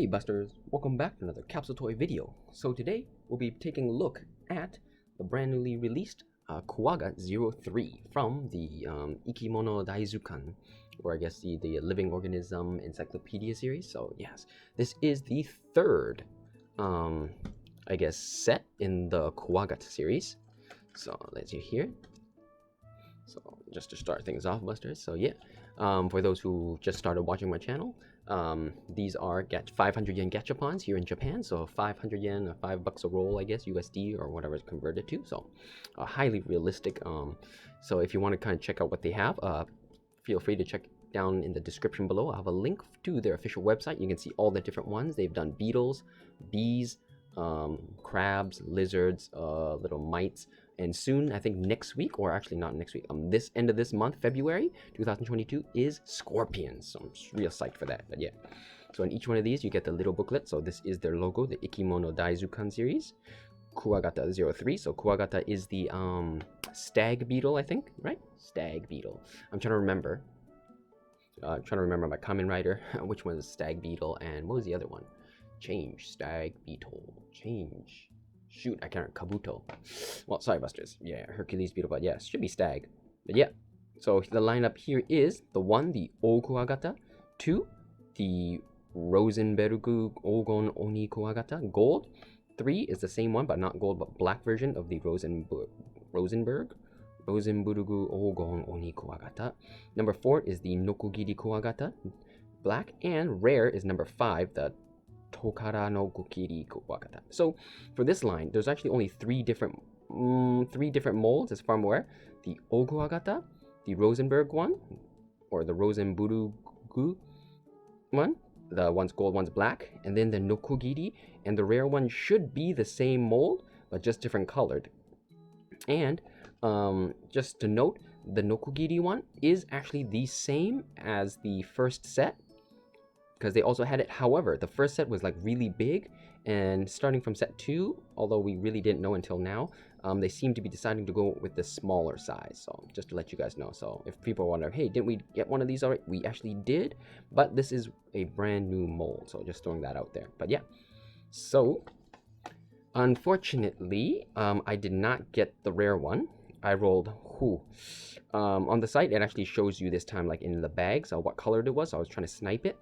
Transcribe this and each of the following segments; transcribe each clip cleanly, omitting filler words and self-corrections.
Hey Busters, welcome back to another capsule toy video. So today we'll be taking a look at the brand newly released Kuwagata 03 from the IkimonoZukan, or I guess the Living Organism Encyclopedia series. So yes, this is the third, I guess, set in the Kuwagata series. So let's see here. So just to start things off, Busters. So yeah, for those who just started watching my channel, these are 500 yen Gashapons here in Japan. So 500 yen, $5 a roll, I guess, USD or whatever it's converted to. So highly realistic. So if you want to kind of check out what they have, feel free to check down in the description below. I have a link to their official website. You can see all the different ones. They've done beetles, bees, crabs, lizards, little mites, and soon, I think next week, or actually not next week, this end of this month, February 2022, is scorpions. So I'm just real psyched for that. But yeah, so in each one of these you get the little booklet. So this is their logo, the IkimonoZukan series, Kuwagata 03. So Kuwagata is the stag beetle, I think, right? Stag beetle. I'm trying to remember. My Kamen Rider. Which one is stag beetle and what was the other one? Change, stag beetle, change. Shoot, I can't. Kabuto. Well, sorry, Busters. Yeah, Hercules beetle, but yeah, it should be stag. But yeah, so the lineup here is the 1, the o오クワガタ, 2, the Rosenburg Beetle Oni Kuwagata gold, 3 is the same one but not gold but black version of the Rosenburg Beetle Oni Kuwagata. Number 4 is the Nokogiri Kuwagata black, and rare is number 5, the Tokara Nokogiri Kuwagata. So for this line, there's actually only three different molds as far as I'm aware. The o오クワガタ, the Rosenburg one, or the Rosenburg one. The one's gold, one's black, and then the Nokogiri, and the rare one should be the same mold, but just different colored. And just to note, the Nokogiri one is actually the same as the first set, because they also had it. However, the first set was like really big, and starting from set 2, although we really didn't know until now, they seem to be deciding to go with the smaller size. So just to let you guys know. So if people wonder, hey, didn't we get one of these already? We actually did, but this is a brand new mold. So just throwing that out there. But yeah, so unfortunately, I did not get the rare one. I rolled on the site. It actually shows you this time like in the bag, so what color it was. So I was trying to snipe it.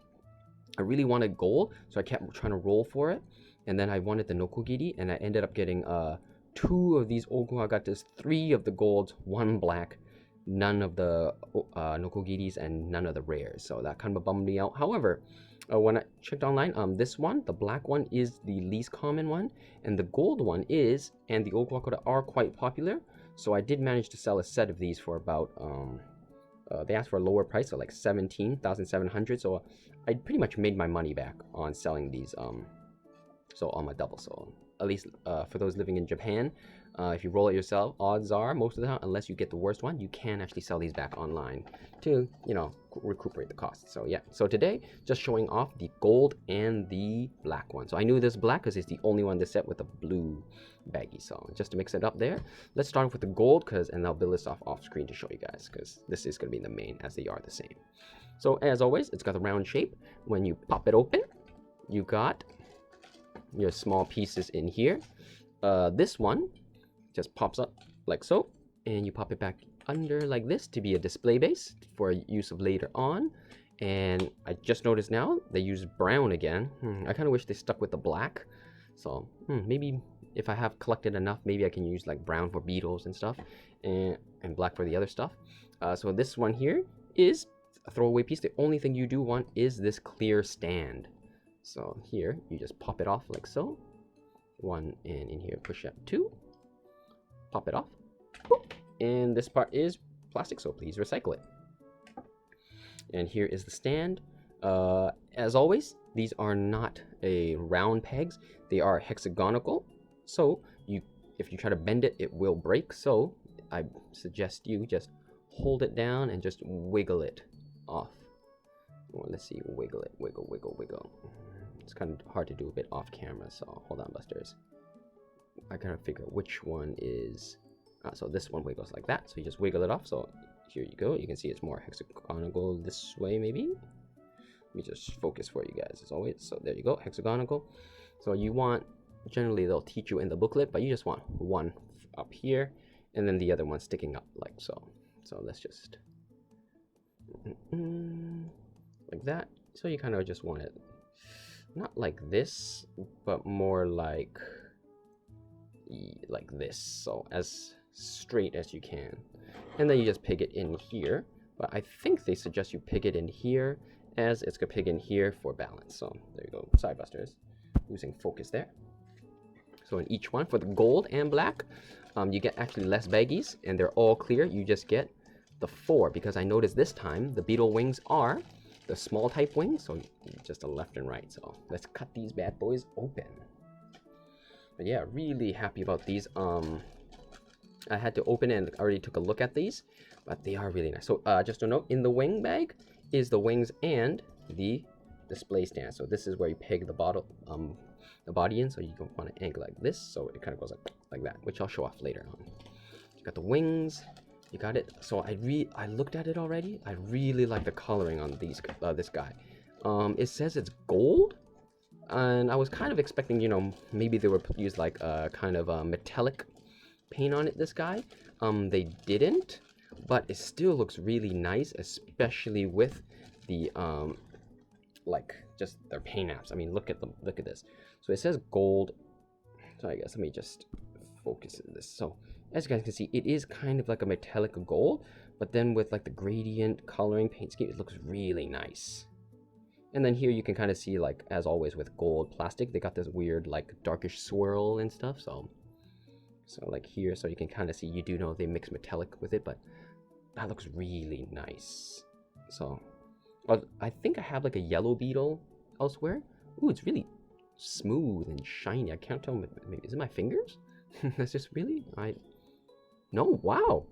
I really wanted gold, so I kept trying to roll for it, and then I wanted the Nokogiri, and I ended up getting 2 of these oóクワガタ, 3 of the golds, 1 black, none of the Nokogiris, and none of the rares. So that kind of bummed me out. However, when I checked online, this one, the black one, is the least common one, and the gold one is, and the oóクワガタare quite popular. So I did manage to sell a set of these for about they asked for a lower price, so like 17,700. So I pretty much made my money back on selling these. So on my double. So at least for those living in Japan, if you roll it yourself, odds are most of the time, unless you get the worst one, you can actually sell these back online to, you know, recuperate the cost. So yeah. So today, just showing off the gold and the black one. So I knew this black because it's the only one this set with a blue baggy. So just to mix it up there, let's start with the gold, and I'll build this off screen to show you guys, because this is going to be the main, as they are the same. So as always, it's got the round shape. When you pop it open, you got your small pieces in here. This one just pops up like so, and you pop it back under like this to be a display base for use of later on. And I just noticed now they use brown again. I kind of wish they stuck with the black. So maybe if I have collected enough, maybe I can use like brown for beetles and stuff, and black for the other stuff. So this one here is a throwaway piece. The only thing you do want is this clear stand. So here you just pop it off like so. 1, and in here push up 2. Pop it off. Boop. And this part is plastic, so please recycle it. And here is the stand. As always, these are not a round pegs. They are hexagonal. So if you try to bend it, it will break. So I suggest you just hold it down and just wiggle it off. Well, let's see, wiggle it, wiggle, wiggle, wiggle. It's kind of hard to do a bit off camera, so hold on, Busters. I gotta figure out which one is. So this one wiggles like that. So you just wiggle it off. So here you go. You can see it's more hexagonal this way, maybe. me just focus for you guys as always. So there you go, hexagonal. So you want, generally they'll teach you in the booklet, but you just want one up here and then the other one sticking up like so. So let's just like that. So you kind of just want it not like this, but more like this. So as straight as you can, and then you just peg it in here. But I think they suggest you peg it in here, as it's gonna peg in here for balance. So there you go, side busters, losing focus there. So in each one, for the gold and black, you get actually less baggies, and they're all clear. You just get the 4, because I noticed this time the Beetle wings are the small type wings, so just a left and right. So let's cut these bad boys open. But yeah, really happy about these. I had to open it and already took a look at these, but they are really nice. So just a note, in the wing bag is the wings and the display stand. So this is where you peg the body in. So you don't want to angle like this, so it kind of goes like that, which I'll show off later on. You got the wings, you got it. So I looked at it already. I really like the coloring on these this guy. It says it's gold, and I was kind of expecting, you know, maybe they would use like a kind of a metallic paint on it, this guy. They didn't, but it still looks really nice, especially with the like just their paint apps. I mean, look at them, look at this. So it says gold. So I guess let me just focus on this. So as you guys can see, it is kind of like a metallic gold, but then with like the gradient coloring paint scheme, it looks really nice. And then here you can kind of see, like as always with gold plastic, they got this weird like darkish swirl and stuff. So like here, so you can kind of see, you do know they mix metallic with it, but that looks really nice. So I think I have like a yellow beetle elsewhere. Ooh, it's really smooth and shiny. I can't tell, maybe is it my fingers? That's just really, no, wow.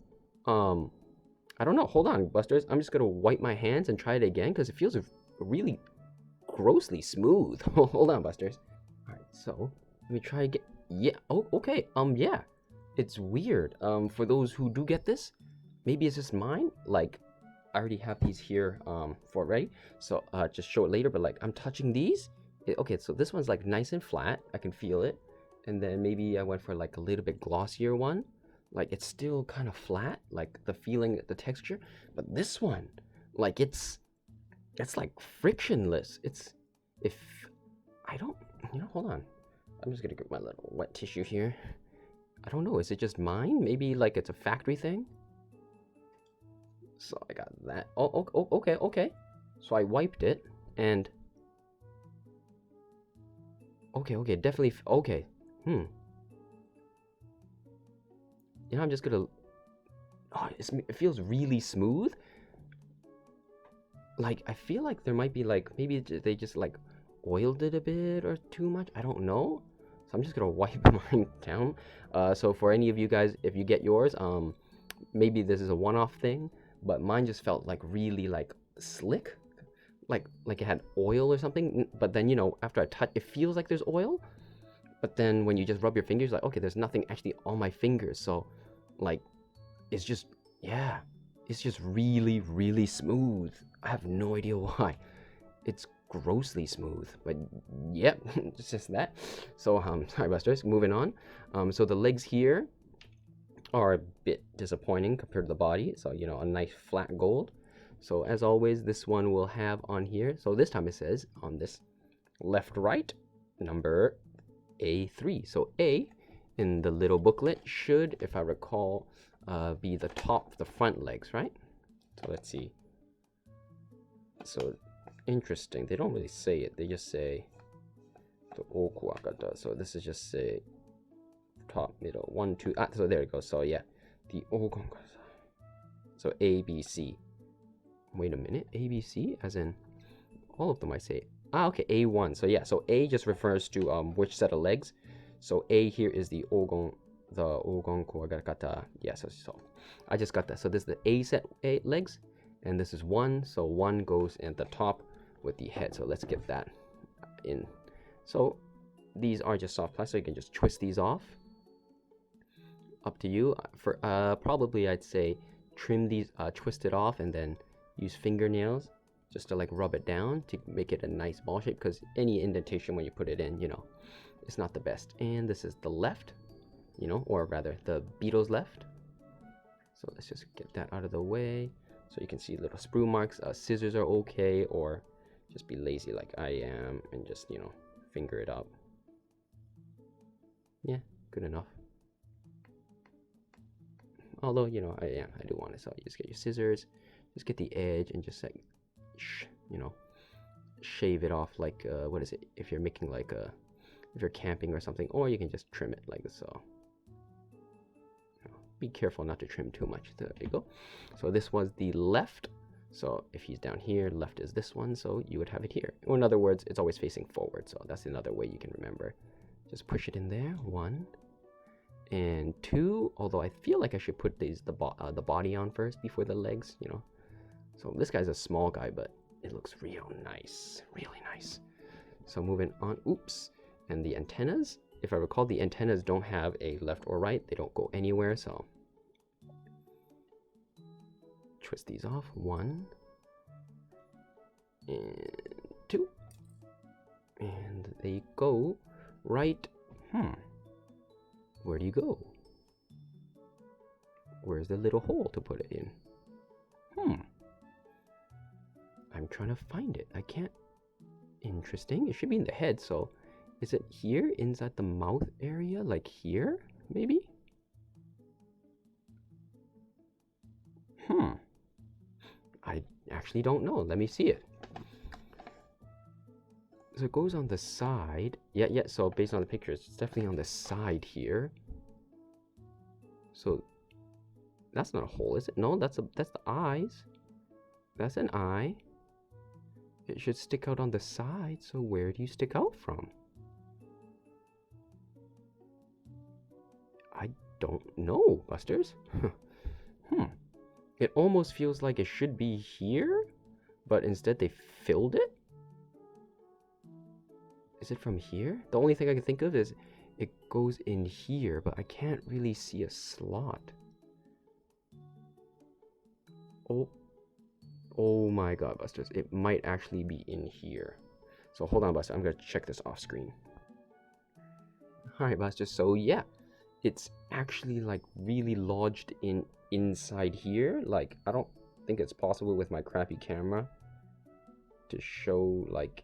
I don't know, hold on, Busters. I'm just gonna wipe my hands and try it again, because it feels really grossly smooth. Hold on, Busters. All right, so let me try again. Yeah, oh, okay, yeah, it's weird. For those who do get this, maybe it's just mine. Like, I already have these here for ready, so just show it later, but like, I'm touching these. Okay, so this one's like nice and flat, I can feel it. And then maybe I went for like a little bit glossier one. Like, it's still kind of flat, like the feeling, the texture. But this one, like, it's like frictionless. I don't, you know, hold on. I'm just gonna get my little wet tissue here. I don't know, is it just mine? Maybe like it's a factory thing? So I got that. Oh, okay. So I wiped it, and okay, definitely, okay. You know, I'm just gonna, it feels really smooth. Like, I feel like there might be like, maybe they just like oiled it a bit or too much, I don't know. So I'm just gonna wipe mine down. So for any of you guys, if you get yours, maybe this is a one-off thing, but mine just felt like really like slick, like it had oil or something. But then, you know, after I touch, it feels like there's oil, but then when you just rub your fingers, like, okay, there's nothing actually on my fingers. So like, it's just, yeah, it's just really, really smooth. I have no idea why. It's grossly smooth, but yep, it's just that. So sorry, Busters, moving on. So the legs here are a bit disappointing compared to the body. So, you know, a nice flat gold. So as always, this one will have on here, so this time it says on this left right number A3. So A in the little booklet should, if I recall, be the top, the front legs, right? So let's see. So interesting, they don't really say it, they just say the Kuwagata. So this is just say top, middle, 1, 2, so there it goes. So yeah, the so A, B, C. Wait a minute, A, B, C, as in all of them I say. Okay, A1. So yeah, so A just refers to which set of legs. So A here is the Ogon Kuwagata. Yeah, so I just got that. So this is the A set legs, and this is 1. So 1 goes at the top with the head. So let's get that in. So these are just soft plastic, so you can just twist these off. Up to you. For probably I'd say trim these, twist it off, and then use fingernails just to like rub it down to make it a nice ball shape, because any indentation when you put it in, you know, it's not the best. And this is the left, you know, or rather the beetle's left. So let's just get that out of the way so you can see little sprue marks. Scissors are okay, or just be lazy like I am and just, you know, finger it up. Yeah, good enough. Although, you know, I do want it, so you just get your scissors, just get the edge and just like, you know, shave it off like, what is it, if you're making like a, if you're camping or something, or you can just trim it like so. Be careful not to trim too much. There you go. So this was the left. So if he's down here, left is this one, so you would have it here. Or in other words, it's always facing forward, so that's another way you can remember. Just push it in there, 1 and 2, although I feel like I should put the body on first before the legs, you know. So this guy's a small guy, but it looks real nice, really nice. So moving on, oops, and the antennas, if I recall, the antennas don't have a left or right, they don't go anywhere, so twist these off, 1 and 2, and they go right. Where do you go? Where's the little hole to put it in? I'm trying to find it. I can't. Interesting. It should be in the head, so is it here inside the mouth area? Like here, maybe? I actually don't know. Let me see it. So it goes on the side. Yeah, so based on the pictures, it's definitely on the side here. So that's not a hole, is it? No, that's the eyes. That's an eye. It should stick out on the side, so where do you stick out from? I don't know, Busters. It almost feels like it should be here, but instead they filled it? Is it from here? The only thing I can think of is it goes in here, but I can't really see a slot. Oh my god, Busters. It might actually be in here. So hold on, Buster. I'm going to check this off screen. Alright, Buster. So yeah, it's actually like really lodged inside here. Like, I don't think it's possible with my crappy camera to show like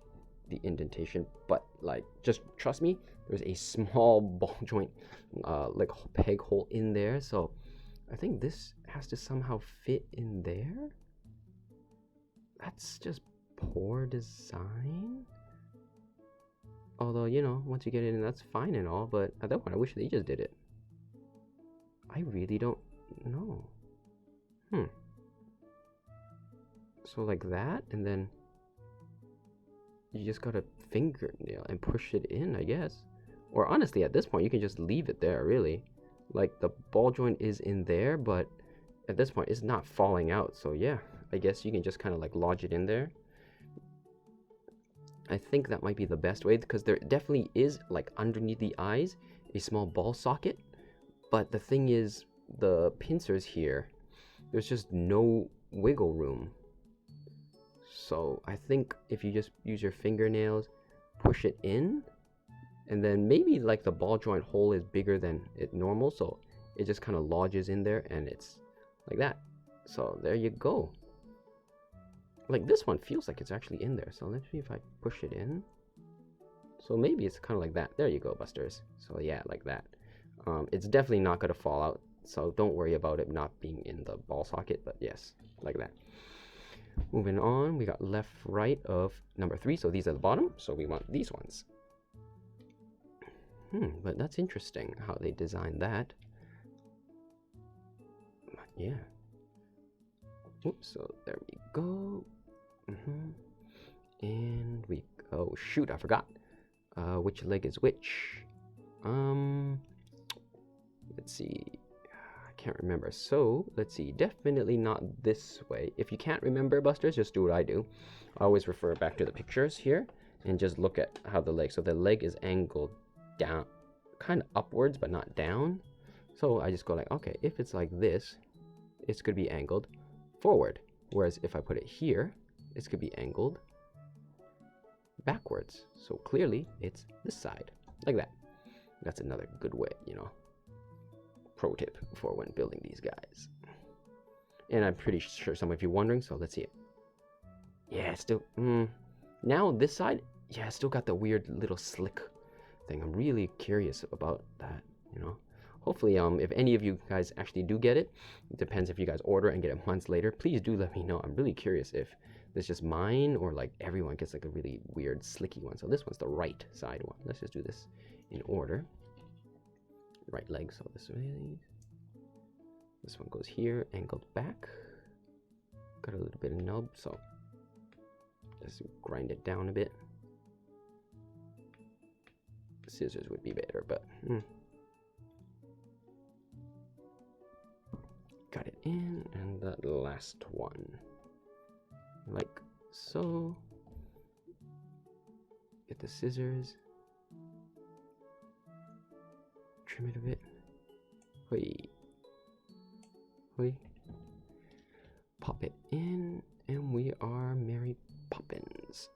the indentation, but like, just trust me, there's a small ball joint like peg hole in there, so I think this has to somehow fit in there. That's just poor design. Although, you know, once you get it in, that's fine and all, but at that point I wish they just did it. I really don't know. So like that, and then you just gotta fingernail and push it in, I guess. Or honestly, at this point, you can just leave it there, really. Like, the ball joint is in there, but at this point, it's not falling out. So yeah, I guess you can just kind of like lodge it in there. I think that might be the best way, because there definitely is, like, underneath the eyes, a small ball socket. But the thing is, the pincers here, there's just no wiggle room. So I think if you just use your fingernails, push it in, and then maybe like the ball joint hole is bigger than it normal, so it just kind of lodges in there and it's like that. So there you go. Like, this one feels like it's actually in there, so let's see if I push it in. So maybe it's kind of like that. There you go, Busters. So yeah, like that. It's definitely not going to fall out, so don't worry about it not being in the ball socket, but yes, like that. Moving on, we got left, right of number 3, so these are the bottom, so we want these ones. But that's interesting how they designed that. Yeah. Oops, so there we go. And we, oh shoot, I forgot. Which leg is which? Let's see. I can't remember. So let's see. Definitely not this way. If you can't remember, Busters, just do what I do. I always refer back to the pictures here and just look at how the leg. So the leg is angled down, kind of upwards, but not down. So I just go like, okay, if it's like this, it's going to be angled forward. Whereas if I put it here, this could be angled backwards. So clearly it's this side, like that. That's another good way, you know, pro tip for when building these guys. And I'm pretty sure some of you are wondering, so let's see it. Yeah, still, now this side, yeah, still got the weird little slick thing. I'm really curious about that, you know. Hopefully, if any of you guys actually do get it, it depends if you guys order and get it months later, please do let me know. I'm really curious if this is just mine or like everyone gets like a really weird slicky one. So this one's the right side one. Let's just do this in order. Right leg, so this one goes here, angled back. Got a little bit of nub, so let's grind it down a bit. Scissors would be better, but got it in, and the last one, like so. Get the scissors, trim it a bit. Hoi, hoi. Pop it in, and we are Mary Poppins.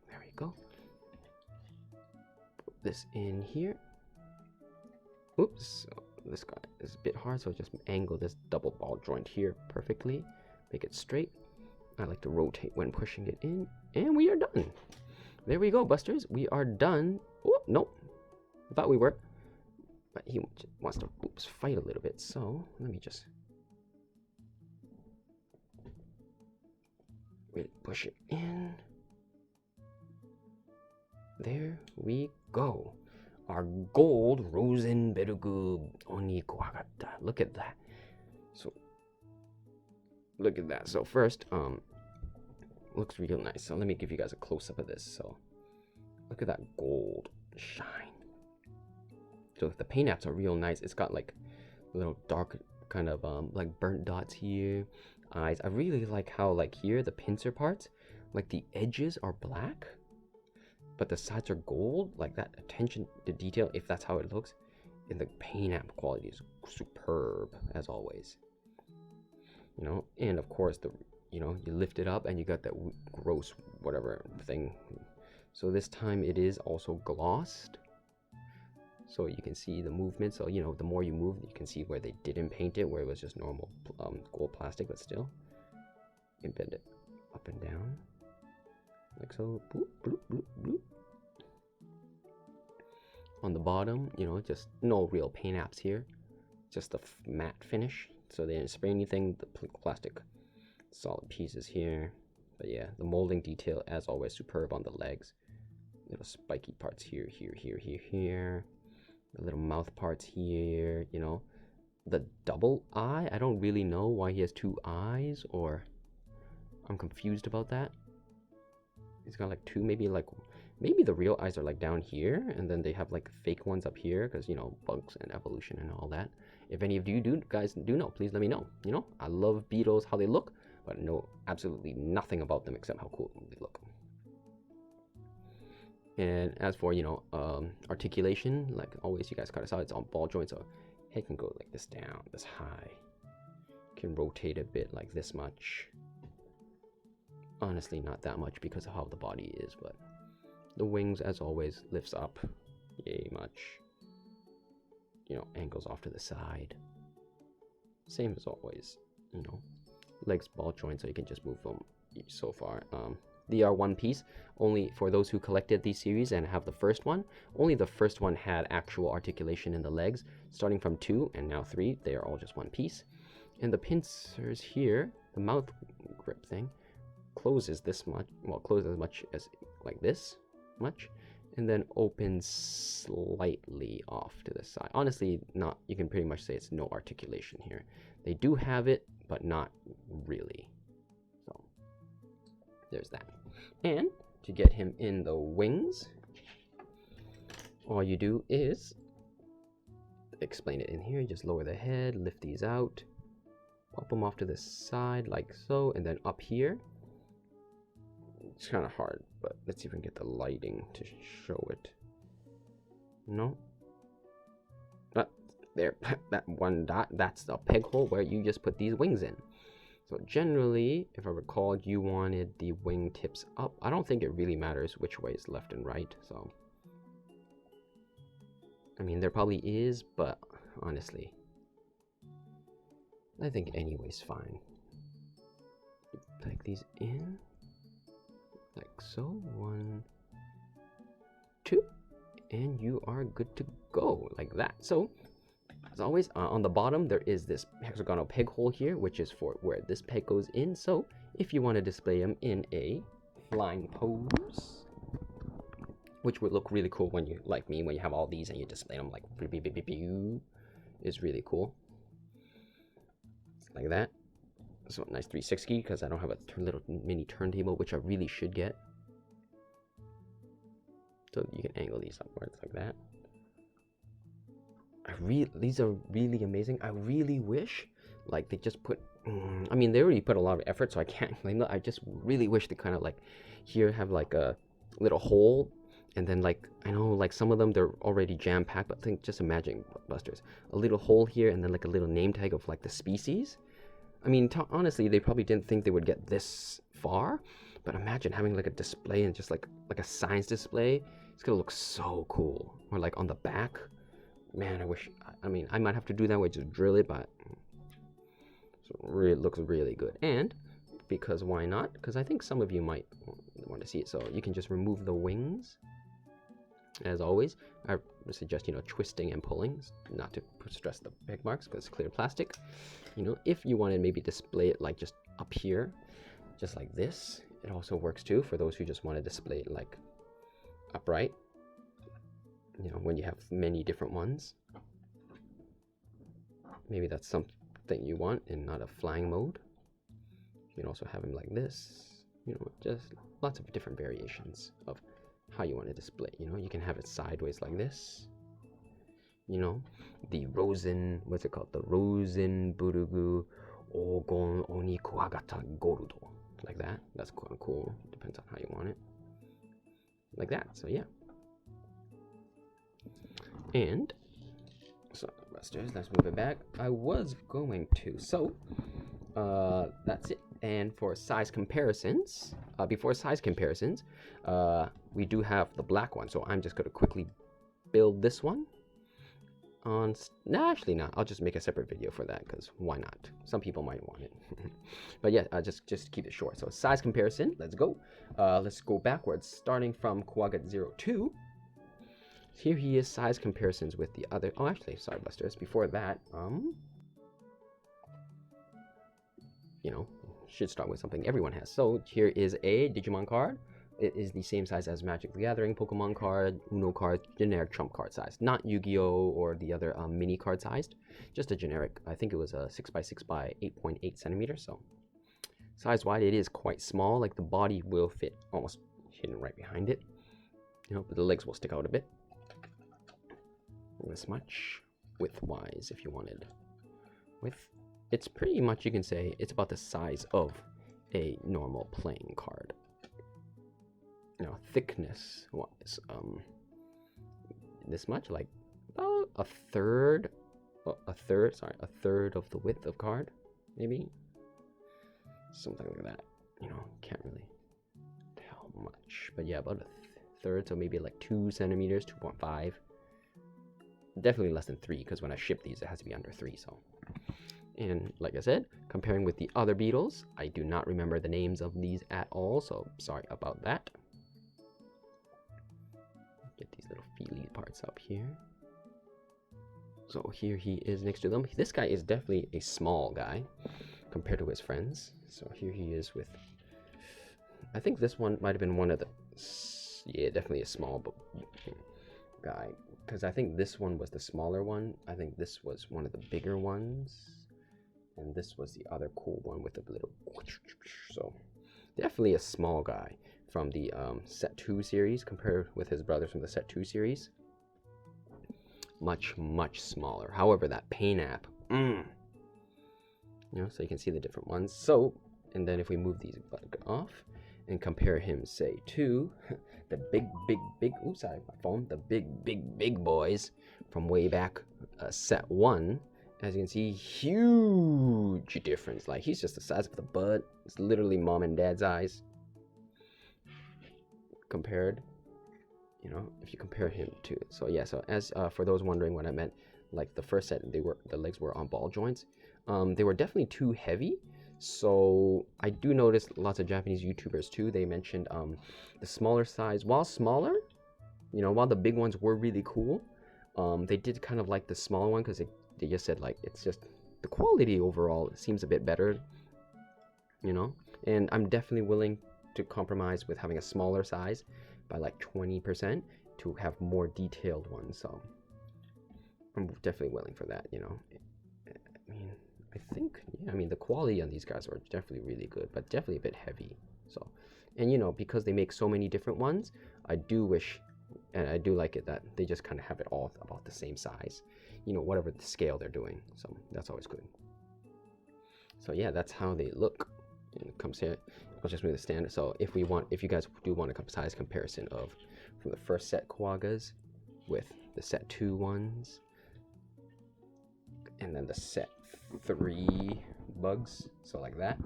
There we go. Put this in here. Oops. This guy is a bit hard, so just angle this double ball joint here perfectly. Make it straight. I like to rotate when pushing it in, and we are done. There we go, Busters. We are done. Oh, nope. I thought we were. But he wants to fight a little bit, so let me just really push it in. There we go. Our gold Rosenburg Onikwaga. Look at that. So look at that. So first, looks real nice. So let me give you guys a close-up of this. So look at that gold shine. So the paint apps are real nice. It's got like little dark kind of like burnt dots here. Eyes. I really like how like here the pincer parts, like the edges are black, but the sides are gold. Like that attention to detail, if that's how it looks, and the paint app quality is superb as always. You know, and of course you lift it up and you got that gross whatever thing. So this time it is also glossed, so you can see the movement. So you know, the more you move, you can see where they didn't paint it, where it was just normal gold plastic, but still you can bend it up and down like so. Bloop, bloop, bloop, bloop. On the bottom, you know, just no real paint apps here, just the matte finish, so they didn't spray anything. The plastic solid pieces here, but yeah, the molding detail as always superb on the legs. Little spiky parts here, here. The little mouth parts here, you know. The double eye, I don't really know why he has two eyes, or I'm confused about that. He's got like two, maybe the real eyes are like down here, and then they have like fake ones up here, because you know, bugs and evolution and all that. If any of you guys do know, please let me know. You know, I love beetles, how they look, but know absolutely nothing about them except how cool they look. And as for, you know, articulation, like always, you guys kind of saw it's on ball joints, so head can go like this down, this high. Can rotate a bit like this much. Honestly, not that much because of how the body is, but the wings, as always, lifts up. Yay much. You know, angles off to the side. Same as always, you know. Legs ball joints, so you can just move them so far. They are one piece. Only for those who collected these series and have the first one, only the first one had actual articulation in the legs. Starting from 2 and now 3, they are all just one piece. And the pincers here, the mouth grip thing, closes this much, well, closes as much as like this much, and then opens slightly off to the side. Honestly, not, you can pretty much say it's no articulation here. They do have it, but not really. So there's that. And to get him in the wings, all you do is explain it in here. You just lower the head, lift these out, pop them off to the side like so, and then up here. It's kind of hard, but let's see if we can get the lighting to show it. No. There, that one dot, that's the peg hole where you just put these wings in. So generally, if I recall, you wanted the wing tips up. I don't think it really matters which way is left and right. So, I mean, there probably is, but honestly, I think anyway's fine. Plug these in, like so. 1, 2, and you are good to go, like that. So, as always, on the bottom, there is this hexagonal peg hole here, which is for where this peg goes in. So, if you want to display them in a flying pose, which would look really cool when you, like me, when you have all these and you display them like, is really cool. Like that. So, nice 360, because I don't have a little mini turntable, which I really should get. So, you can angle these upwards like that. These are really amazing. I really wish, like, they just put, I mean, they already put a lot of effort, so I can't blame them. I just really wish they kind of, like, here have, like, a little hole, and then, like, I know, like, some of them, they're already jam-packed, but think, just imagine, Busters, a little hole here, and then, like, a little name tag of, like, the species. I mean, honestly, they probably didn't think they would get this far, but imagine having, like, a display and just, like a science display. It's gonna look so cool. Or, like, on the back. Man, I wish, I mean, I might have to do that way, just drill it, but it looks really good. And because why not? Because I think some of you might want to see it. So you can just remove the wings. As always, I suggest, twisting and pulling, not to stress the peg marks because it's clear plastic. If you want to maybe display it like just up here, just like this, it also works too for those who just want to display it like upright. When you have many different ones. Maybe that's something you want and not a flying mode. You can also have them like this. Just lots of different variations of how you want to display. You can have it sideways like this. The The Rosenburg Beetle Gashapon. Like that. That's kind of cool. Depends on how you want it. Like that. So yeah. And so Busters, let's move it back. I was going to. So that's it. And for size comparisons, before size comparisons, we do have the black one. So I'm just going to quickly build this one on. No, actually not. I'll just make a separate video for that because why not? Some people might want it. But yeah, just keep it short. So size comparison. Let's go. Let's go backwards, starting from Kuwagata 02. Here he is, size comparisons with the other. Oh, actually, sorry, Busters. Before that, should start with something everyone has. So here is a Digimon card. It is the same size as Magic the Gathering, Pokemon card, Uno card, generic trump card size. Not Yu-Gi-Oh! Or the other mini card sized. Just a generic. I think it was a 6x6 by 8.8 centimeters. So size-wise, it is quite small. Like the body will fit almost hidden right behind it. But the legs will stick out a bit. This much width-wise, if you wanted. It's pretty much, you can say, it's about the size of a normal playing card. Thickness-wise, this much, like about a third of the width of card, maybe something like that. Can't really tell much, but yeah, about a third, so maybe like 2 centimeters, 2.5. Definitely less than 3, because when I ship these, it has to be under 3. So, and like I said, comparing with the other Beetles, I do not remember the names of these at all, so sorry about that. Get these little feely parts up here. So here he is next to them. This guy is definitely a small guy compared to his friends. So here he is with, I think this one might have been one of the, yeah, definitely a small guy. Because I think this one was the smaller one. I think this was one of the bigger ones. And this was the other cool one with the little, so definitely a small guy from the set 2 series compared with his brothers from the set 2 series. Much smaller. However, that paint app, so you can see the different ones. So, and then if we move these off and compare him, say, to the big, oops, sorry, my phone, the big boys from way back set 1, as you can see, huge difference. Like, he's just the size of the butt. It's literally mom and dad's eyes compared, you know, if you compare him to. So yeah, so as for those wondering what I meant, like the first set, the legs were on ball joints. They were definitely too heavy. So I do notice lots of Japanese YouTubers too, they mentioned the smaller size, while smaller, you know, while the big ones were really cool, they did kind of like the smaller one, because they just said like it's just the quality overall seems a bit better, you know. And I'm definitely willing to compromise with having a smaller size by like 20% to have more detailed ones. So I'm definitely willing for that, you know. I mean, I think, yeah, I mean, the quality on these guys are definitely really good, but definitely a bit heavy. So, and you know, because they make so many different ones, I do wish, and I do like it that they just kind of have it all about the same size, you know, whatever the scale they're doing. So that's always good. So yeah, that's how they look. And it comes here. I'll just move the standard. So if you guys do want a size comparison of from the first set Quaggas with the set 2 ones, and then the set 3 bugs, so like that,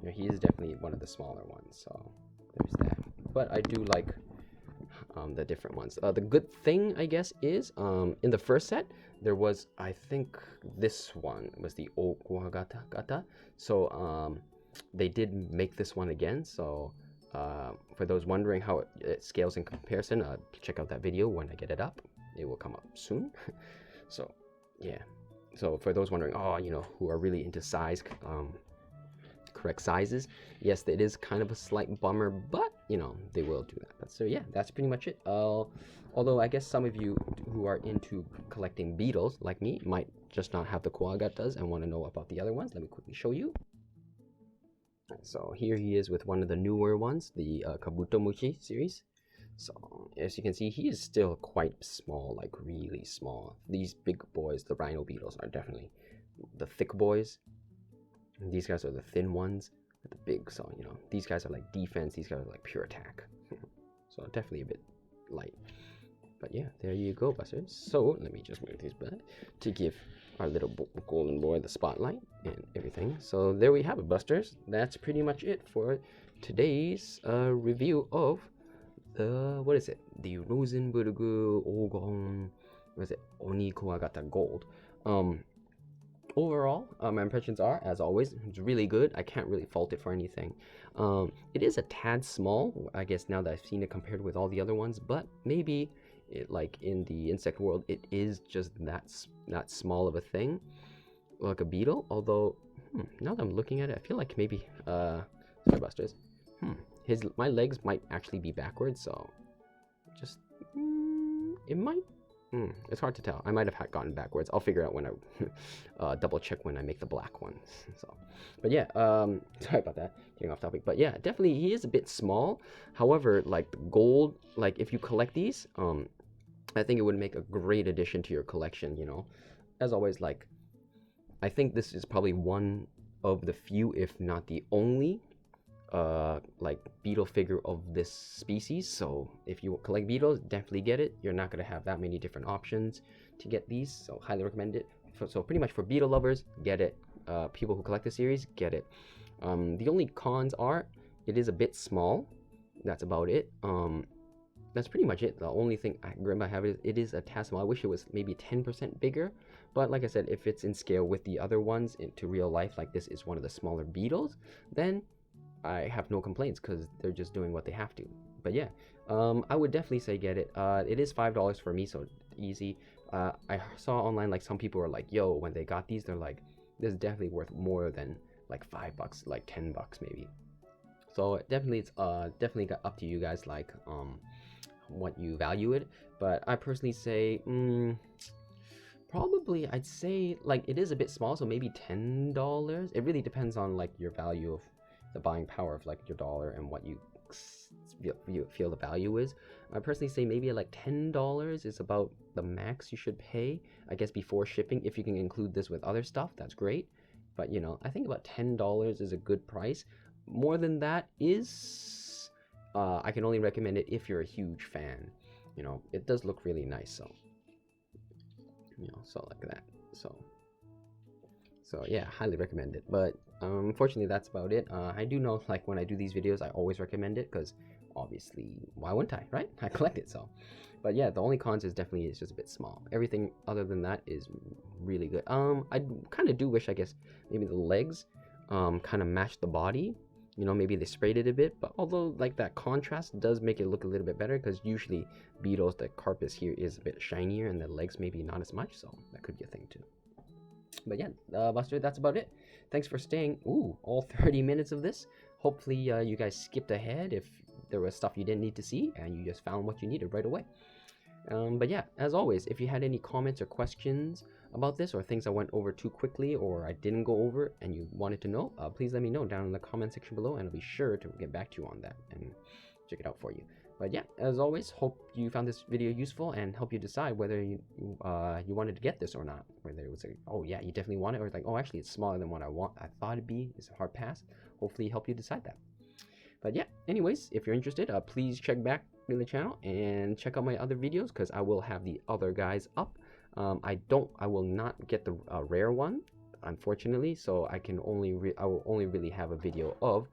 you know, he is definitely one of the smaller ones. So there's that. But I do like the different ones. The good thing, I guess, is in the first set there was, I think this one was the o오クワガタ. So they did make this one again. So for those wondering how it scales in comparison, check out that video when I get it up. It will come up soon. So yeah. So for those wondering, oh, you know, who are really into size, correct sizes, yes, it is kind of a slight bummer, but you know, they will do that. But so yeah, that's pretty much it. Although I guess some of you who are into collecting beetles like me might just not have the Kuwagatas and want to know about the other ones. Let me quickly show you. So here he is with one of the newer ones, the Kabutomushi series. So as you can see, he is still quite small, like really small. These big boys, the rhino beetles, are definitely the thick boys. And these guys are the thin ones, the big. So you know, these guys are like defense. These guys are like pure attack. So definitely a bit light. But yeah, there you go, Busters. So let me just move these back to give our little golden boy the spotlight and everything. So there we have it, Busters. That's pretty much it for today's review of what is it? The Rosenburg Beetle, what is it? Onikawagata Gold. Overall, my impressions are, as always, it's really good. I can't really fault it for anything. It is a tad small, I guess, now that I've seen it compared with all the other ones, but maybe it, like in the insect world, it is just that small of a thing, like a beetle. Although, now that I'm looking at it, I feel like maybe, sorry, Busters. My legs might actually be backwards, so just it might. It's hard to tell. I might have gotten backwards. I'll figure out when I double check when I make the black one. So, but yeah, sorry about that. Getting off topic. But yeah, definitely he is a bit small. However, like the gold, like if you collect these, I think it would make a great addition to your collection. You know, as always, like I think this is probably one of the few, if not the only, like beetle figure of this species. So if you collect beetles, definitely get it. You're not going to have that many different options to get these, so highly recommend it. So pretty much for beetle lovers, get it. People who collect the series, get it. The only cons are it is a bit small. That's about it. That's pretty much it. The only thing I remember I have is it is a tad small. I wish it was maybe 10% bigger, but like I said, if it's in scale with the other ones into real life, like this is one of the smaller beetles, then I have no complaints because they're just doing what they have to. But yeah, I would definitely say get it. It is $5 for me, so easy. I saw online like some people were like, yo, when they got these, they're like, this is definitely worth more than like $5, like $10 maybe. So definitely, it's definitely up to you guys, like what you value it. But I personally say, probably I'd say like it is a bit small, so maybe $10. It really depends on like your value of the buying power of like your dollar and what you feel the value is. I personally say maybe like $10 is about the max you should pay, I guess, before shipping. If you can include this with other stuff, that's great. But you know, I think about $10 is a good price. More than that is I can only recommend it if you're a huge fan. You know, it does look really nice, so you know, so like that. So So yeah, highly recommend it. But unfortunately, that's about it. I do know, like, when I do these videos, I always recommend it because obviously, why wouldn't I, right? I collect it, so. But yeah, the only cons is definitely it's just a bit small. Everything other than that is really good. I kind of do wish, I guess, maybe the legs kind of match the body. You know, maybe they sprayed it a bit, but although like that contrast does make it look a little bit better, because usually beetles, the carpus here is a bit shinier and the legs maybe not as much, so that could be a thing too. But yeah, Buster, that's about it. Thanks for staying, all 30 minutes of this. Hopefully you guys skipped ahead if there was stuff you didn't need to see and you just found what you needed right away. But yeah, as always, if you had any comments or questions about this, or things I went over too quickly or I didn't go over and you wanted to know, please let me know down in the comment section below, and I'll be sure to get back to you on that and check it out for you. But yeah, as always, hope you found this video useful and help you decide whether you wanted to get this or not. Whether it was like, oh yeah, you definitely want it, or like, oh actually it's smaller than what I thought it'd be. It's a hard pass. Hopefully help you decide that. But yeah, anyways, if you're interested, please check back in the channel and check out my other videos, because I will have the other guys up. I will not get the rare one, unfortunately, so I will only really have a video of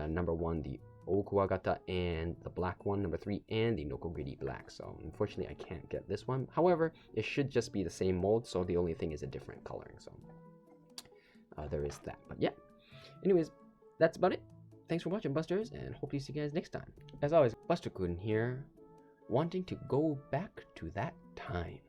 number 1, the oook Kuwagata, and the black one, number 3, and the Nokogiri black. So unfortunately I can't get this one. However, it should just be the same mold, so the only thing is a different coloring. So there is that. But yeah, anyways, that's about it. Thanks for watching, Busters, and hope to see you guys next time. As always, Buster-kun here, wanting to go back to that time.